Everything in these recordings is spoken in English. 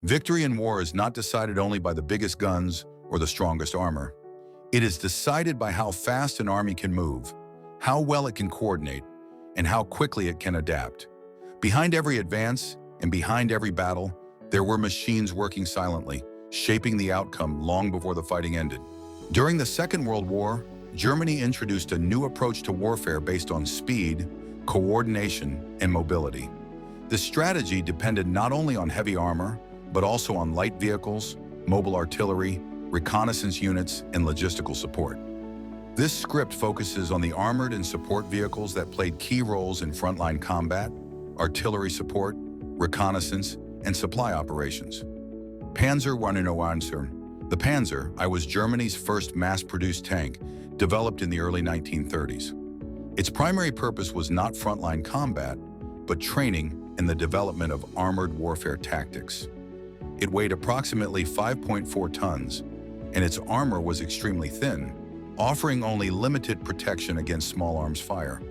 Victory in war is not decided only by the biggest guns or the strongest armor. It is decided by how fast an army can move, how well it can coordinate, and how quickly it can adapt. Behind every advance and behind every battle, there were machines working silently, shaping the outcome long before the fighting ended. During the Second World War, Germany introduced a new approach to warfare based on speed, coordination, and mobility. This strategy depended not only on heavy armor, but also on light vehicles, mobile artillery, reconnaissance units, and logistical support. This script focuses on the armored and support vehicles that played key roles in frontline combat, artillery support, reconnaissance, and supply operations. Panzer I. The Panzer I was Germany's first mass-produced tank, developed in the early 1930s. Its primary purpose was not frontline combat, but training and the development of armored warfare tactics. It weighed approximately 5.4 tons, and its armor was extremely thin, offering only limited protection against small arms fire.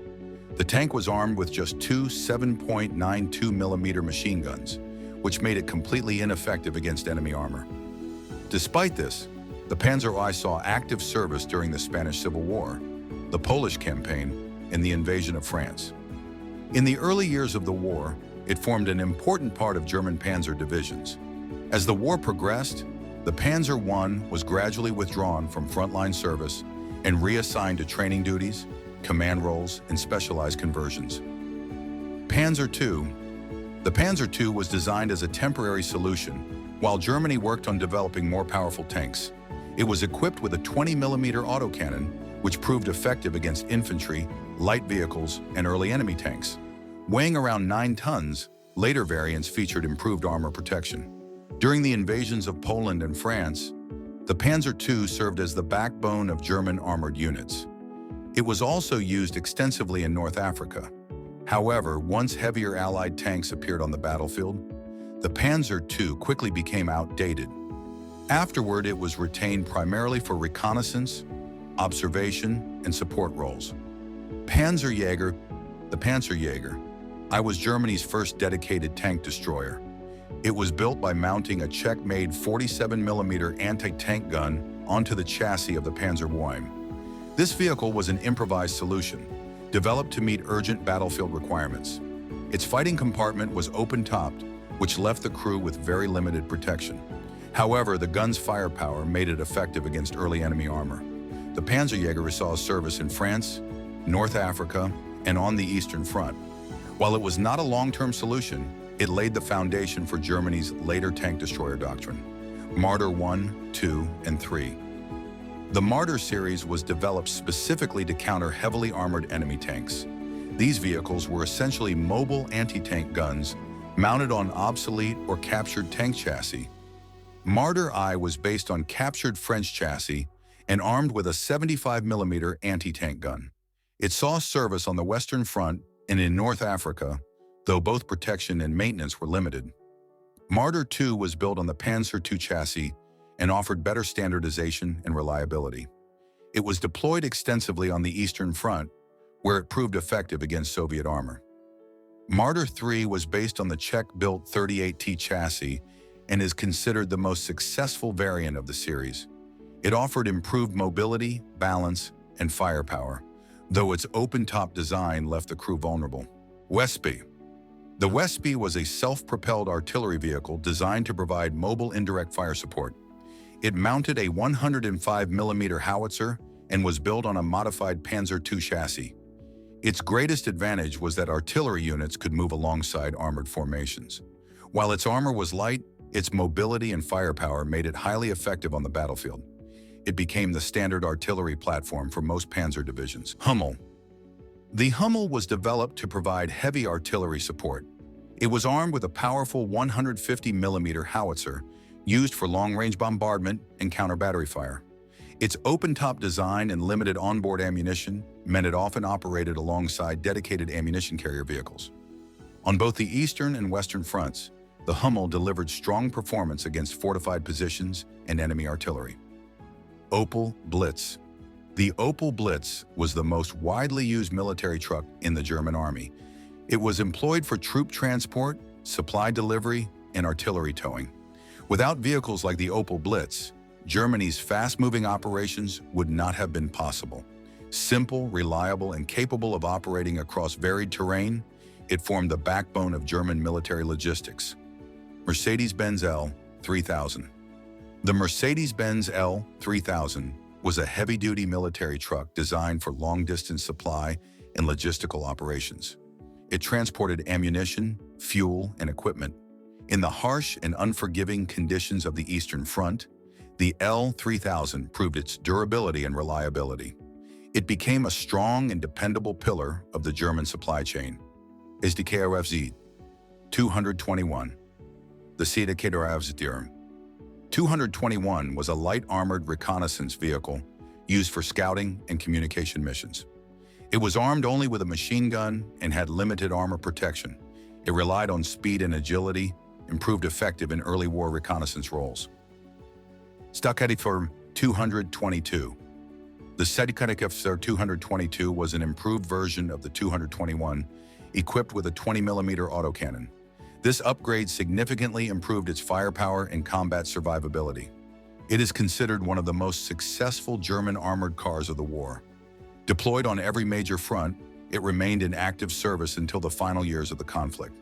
The tank was armed with just two 7.92mm machine guns, which made it completely ineffective against enemy armor. Despite this, the Panzer I saw active service during the Spanish Civil War, the Polish campaign, and the invasion of France. In the early years of the war, it formed an important part of German panzer divisions. As the war progressed, the Panzer I was gradually withdrawn from frontline service and reassigned to training duties, command roles, and specialized conversions. Panzer II. The Panzer II was designed as a temporary solution while Germany worked on developing more powerful tanks. It was equipped with a 20mm autocannon, which proved effective against infantry, light vehicles, and early enemy tanks. Weighing around 9 tons, later variants featured improved armor protection. During the invasions of Poland and France, the Panzer II served as the backbone of German armored units. It was also used extensively in North Africa. However, once heavier Allied tanks appeared on the battlefield, the Panzer II quickly became outdated. Afterward, it was retained primarily for reconnaissance, observation, and support roles. Panzerjäger. The Panzerjäger I was Germany's first dedicated tank destroyer. It was built by mounting a Czech-made 47mm anti-tank gun onto the chassis of the Panzer I. This vehicle was an improvised solution, developed to meet urgent battlefield requirements. Its fighting compartment was open-topped, which left the crew with very limited protection. However, the gun's firepower made it effective against early enemy armor. The Panzerjäger saw service in France, North Africa, and on the Eastern Front. While it was not a long-term solution, it laid the foundation for Germany's later tank destroyer doctrine, Marder I, II, and III. The Marder series was developed specifically to counter heavily armored enemy tanks. These vehicles were essentially mobile anti-tank guns mounted on obsolete or captured tank chassis. Marder I was based on captured French chassis and armed with a 75mm anti-tank gun. It saw service on the Western Front and in North Africa, though both protection and maintenance were limited. Marder II was built on the Panzer II chassis and offered better standardization and reliability. It was deployed extensively on the Eastern Front, where it proved effective against Soviet armor. Marder III was based on the Czech-built 38T chassis and is considered the most successful variant of the series. It offered improved mobility, balance, and firepower, though its open-top design left the crew vulnerable. WWII. The WWII was a self-propelled artillery vehicle designed to provide mobile indirect fire support. It mounted a 105mm howitzer and was built on a modified Panzer II chassis. Its greatest advantage was that artillery units could move alongside armored formations. While its armor was light, its mobility and firepower made it highly effective on the battlefield. It became the standard artillery platform for most panzer divisions. Hummel. The Hummel was developed to provide heavy artillery support. It was armed with a powerful 150mm howitzer used for long-range bombardment and counter-battery fire. Its open-top design and limited onboard ammunition meant it often operated alongside dedicated ammunition carrier vehicles. On both the Eastern and Western fronts, the Hummel delivered strong performance against fortified positions and enemy artillery. Opel Blitz. The Opel Blitz was the most widely used military truck in the German army. It was employed for troop transport, supply delivery, and artillery towing. Without vehicles like the Opel Blitz, Germany's fast-moving operations would not have been possible. Simple, reliable, and capable of operating across varied terrain, it formed the backbone of German military logistics. Mercedes-Benz L-3000. The Mercedes-Benz L-3000 was a heavy-duty military truck designed for long-distance supply and logistical operations. It transported ammunition, fuel, and equipment. In the harsh and unforgiving conditions of the Eastern Front, the L-3000 proved its durability and reliability. It became a strong and dependable pillar of the German supply chain. Is the KRFZ 221. The KRFZ 221 was a light armored reconnaissance vehicle used for scouting and communication missions. It was armed only with a machine gun and had limited armor protection. It relied on speed and agility and proved effective in early war reconnaissance roles. Stakadifer 222. The Stakadifer 222 was an improved version of the 221, equipped with a 20mm autocannon. This upgrade significantly improved its firepower and combat survivability. It is considered one of the most successful German armored cars of the war. Deployed on every major front, it remained in active service until the final years of the conflict.